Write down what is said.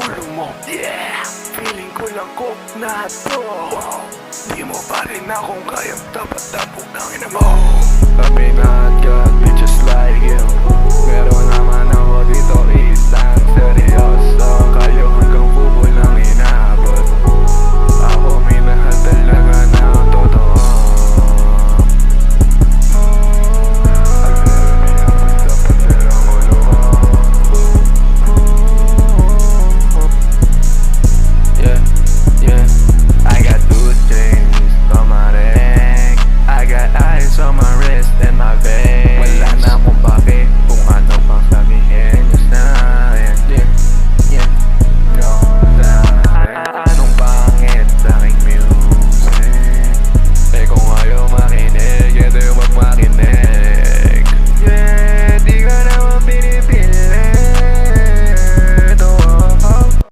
ulo mo. Yeah, feeling ko lang ko na to. Di mo pa rin akong kayang tapat-tapok ng ina mo. I may not got bitches like you, pero naman ako dito isang seryoso.